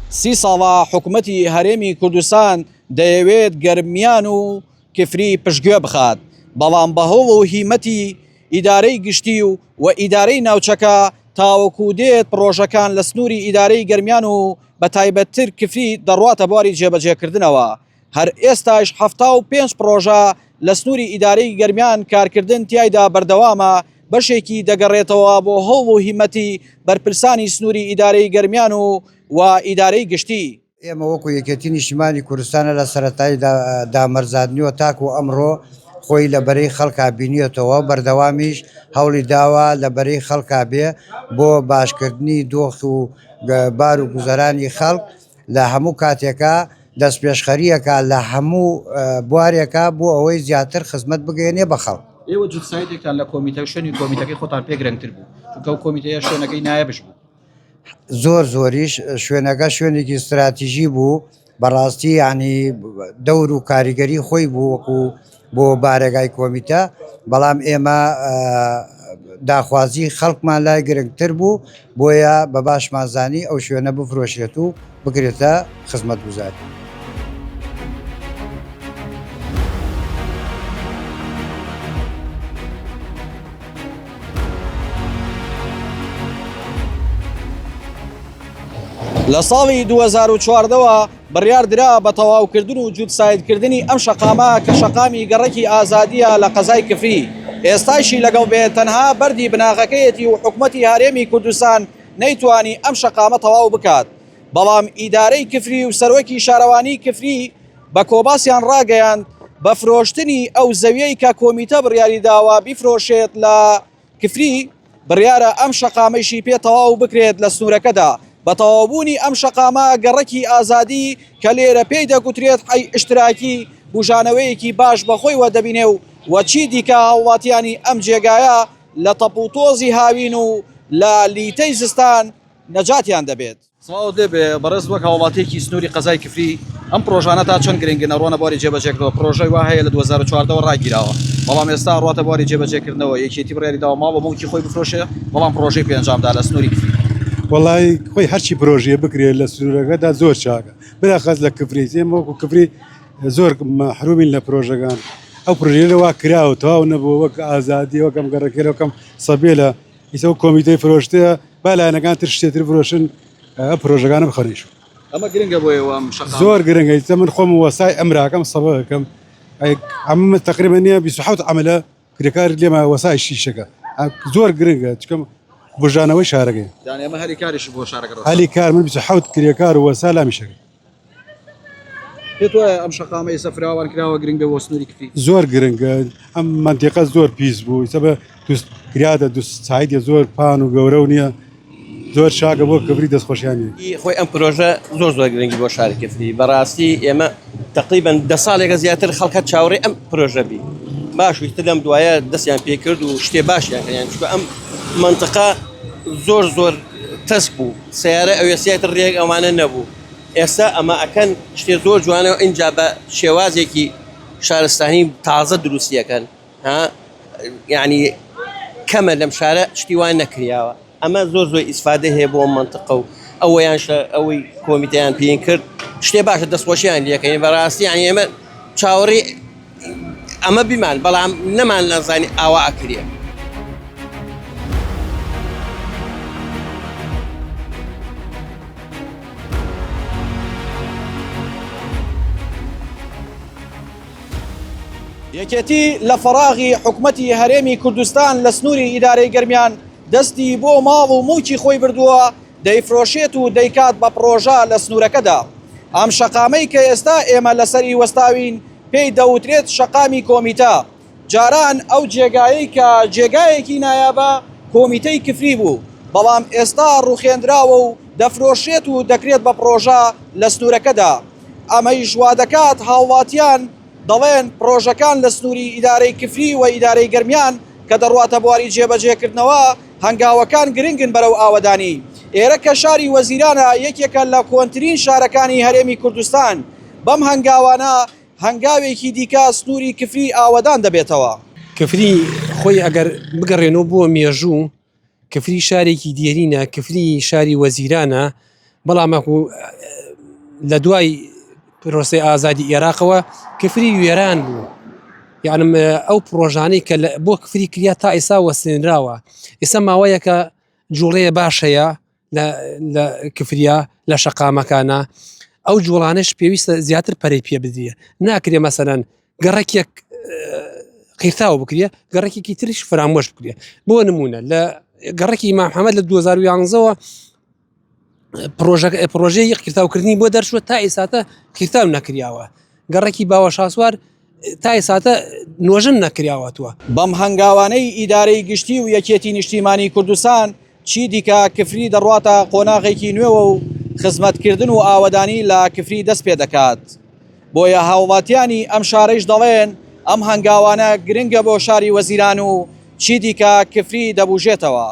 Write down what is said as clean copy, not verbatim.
سی ساڵە حکوومەتی هەرێمی کوردستان دەیەوێت گەرمیان و کفری پشتگوێ بخات، بەڵام بەهۆڵ و هیمەتی ئیدارەی گشتی و ئیدارەی ناوچەکە تاوەکو دێت پرۆژەکان لە سنووری ئیدارەی گەرمیان و بە تایبەتتر کفری دەڕواتە بواری جێبەجێکردنەوە. هەر ئێستاش 75 پرۆژە لە سنووری ئیدارەی گەرمیان کارکردن تایدا بەردەوامە، بەشێکی دەگەڕێتەوە بۆ هەوڵ و هیمەتی بەرپرسانی سنووری ئیدارەی گەرمیان و ئیدارەی گشتی. ئێمە وەکو یەکێتی نیشتیمانی کوردستانە لە سەرەتای دامەرزاندنیوە تاکو و ئەمڕۆ خۆی لە بەرەی خەڵکا بینیێتەوە، بەردەوامیش هەوڵی داوە لە بەرەی خەڵکا بێ بۆ باشکردنی دۆخ و بار و گوزەرانی خەڵک لە هەموو کاتێکە دەست پێشخەریەکە لە هەموو بوارێکە بۆ ئەوەی زیاتر خزمەت بگەێنێ بە خەڵک. ئێوە جوتسایتێکتان لە کۆمیتە شوێنی کۆمیتەکەی خۆتان پێگرنگتر بوو، چونکە ئەو کۆمیتەیە شوێنەکەی نایەبش بوو. زۆریش شوێنەکە شوێنێکی استراتیژی بوو، بەڕاستی ینی دەور و کاریگەری خۆی بوو وەکو بۆ بارێگای کۆمیتە، بەڵام ئێمە داخوازی خەڵکمان لای گرنگتر بوو، بۆیە بە باشمانزانی ئەو شوێنە بفرۆشێت و بگرێتە خزمەت گوزاری. لە ساڵی 2014ەوە بڕیاردرا بە تەواوکردن و جوتسایتکردنی ئەم شەقامە کە شەقامی گەڕێکی ئازادیە لە قەزای کفری. ئێستاشی لەگەڵ بێت تەنها بەردی بناغەکەیەتی و حکوومەتی هەرێمی کوردستان نەیتوانی ئەم شەقامە تەواو بکات، بەڵام ئیدارەی کفری و سەرۆکی شارەوانی کفری بە کۆباسیان ڕاگەیاند بە فرۆشتنی ئەو زەویەی کە کۆمیتە بڕیاری داوە بیفرۆشێت لە کفری، بڕیارە ئەم شەقامەیشی پێ تەواو بکرێت لە سنوورەکەدا. بە تەواوبوونی ئەم شەقامە گەڕەکی ئازادی کە لێرە پێی دەگوترێت حی ئشتراکی بژانەوەیەکی باش بەخۆیوە دەبینێ و وەچی دیکە هەوڵاتیانی ئەم جێگایە لە تەپوتۆزی هاوین و لە لیتەی زستان نەجاتیان دەبێت. سڵاو دەبێ بەڕێز وەک هەوڵاتێکی سنووری قەزای کفری ئەم پرۆژانە تا چەند گرنگە ڕۆنە باری جێبەجێکردەوە. پرۆژەی وا هەیە لە 2014 ڕاگیراوە، بەڵام ئێستا ڕاتە باری جێبەجێکردنەوە یەکێتی بڕیاری داوە ماوە بۆکی خۆی بفرۆشێ، بەڵام پرۆژەی پێنجامدا لە سنووری کفری. وڵی خۆی هەرچی پرۆژەیە بکرێت لە سنوورەکەدا زۆر چاکە، بەراخەز لە کفری ئێمە وەکو کفری زۆر محرومین لە پرۆژەکان. ئەو پرۆژەیە لەوا کراوە تەواو نەبوو، وەک ئازادی وەکەم گەڕەکەی وەکەم سەبێ لە ئیسە کۆمیتەی فرۆشتەیە با لایەنەکان تر شتێتر فرۆشن ئەم پرۆژەکانە بخەنیش. ئەمە گرنگە بۆیەوە زۆر گرنگە. ئیسە من خۆم وەسای ئەمراکەم سەبەکەم ئەمە تقریبا نییە 27 عەمەلە کرێکار لێمە وەسای شیشەکە زۆر گرنگە، چکەم بژانەوەی شارەکەی ئەمە هەری کاریش بۆ شارەکە هەلی کار من 27 کرێکار و وەسا لامیشەکە. پێت وایە ئەم شەقامەی سەفراوان کراوە گرنگ بێ بۆ سنووری کفری؟ زۆر گرنگە. ئەم منتیقە زۆر پیس بوو، ئیسە بە کراتە سایدە زۆر پان و گەورە و نییە، زۆر شاکە بۆ کفری دەستخۆشیانی. خۆی ئەم پرۆژە زۆر گرنگی بۆ شاری کفری. بەڕاستی ئێمە تقریبا 10 ساڵێکە زیاتر خەڵکە چاوەڕێی ئەم پرۆژە بی باشویتر لەم دوایە دەستیان پێکرد و شتێ باشیان کردیان، چونکە ئەم منتقە زۆر تەسک بوو، سیارە ئەوێسیاتر ڕێک ئەوانە نەبوو. ئێستا ئەمە ئەکەن شتێ زۆر جوانەوە اینجا بە شێوازێکی شارستانی تازە دروستیەکەن، یعنی کەمە لەم شارە شتیوان نەکریاوە. ئەمە زۆر ئیسفادە هەیە بۆ منتقە و ئەوەیان ئەوەی کۆمیتەیان پێین کرد شتێ باشە دەستخۆشییان لەکەین. بەڕاستی یانی ئێمە چاوەڕێی ئەمە بیمان، بەڵام نەمان نەزانی ئاوا ئەکرێ. یەکێتی لە فەراغی حکوومەتی هەرێمی کوردستان لە سنووری ئیدارەی گەرمیان دەستی بۆ ماڵ و موکی خۆی بردووە، دەیفرۆشێت و دەیکات بە پرۆژە لە سنوورەکەدا. ئەم شەقامەی کە ئێستا ئێمە لەسەری وەستاوین پێی دەوترێت شەقامی کۆمیتە. جاران ئەو جێگایی کە جێگایەکی نایابە کۆمیتەی کفری بوو، بەڵام ئێستا ڕوخێندراوە و دەفرۆشێت و دەکرێت بە پرۆژە لە سنوورەکەدا. ئەمەی ژوا دەکات هاوڵاتیان دەڵێن پرۆژەکان لە سنووری ئیدارەی کفری و ئیدارەی گەرمیان کە دەڕواتە بواری جێبەجێکردنەوە هەنگاوەکان گرنگن بەرەو ئاوەدانی. ئێرە کە شاری وەزیرانە یەکێکە لە کۆنترین شارەکانی هەرێمی کوردستان، بەم هەنگاوانە هەنگاوێکی دیکە سنووری کفری ئاوەدان دەبێتەوە. کفری خۆی ئەگەر بگەڕێنەوە بۆ مێژوو، کفری شارێکی دیێرینە، کفری شاری وەزیرانە، بەڵام لە دوای پرۆسی ئازادی عێراقەوە کفری وێران بوو یعنم ئەو پرۆژانەی کە بۆ کفری کریا تا ئێسا وەسێنراوە ئێستا ماوەیە کە جوڵەیە باشەیە لە کفریا لە شەقامەکانە ئەو جوڵانش پێویستە زیاتر پەرەی پێ بدرێ ناکرێ مەسەرەن گەڕێکێک قیرتاوە بکرێ گەڕێکێکی تریش فرامۆش بکرێ بۆ نمونە لە گەڕێکی ئیمام محەممەد لە 2011ەوە پرۆژەی یەک قیرتاوکردنی بۆ دەرچووە تا ئێساتە قیرتاو نەکریاوە گەڕێکی باوە شاسوار تا ئێساتە نۆژن نەکریاوەتوە بەم هەنگاوانەی ئیدارەی گشتی و یەکێتی نیشتیمانی کوردستان چی دیکە کفری دەڕواتە قۆناغێکی نوێوە و خزمەتکردن و ئاوەدانی لە کفری دەست پێ دەکات بۆیە هاوڵاتیانی ئەم شارەیش دەڵێن ئەم هەنگاوانە گرنگە بۆ شاری وەزیران و چی دیکە کفری دەبوژێتەوە.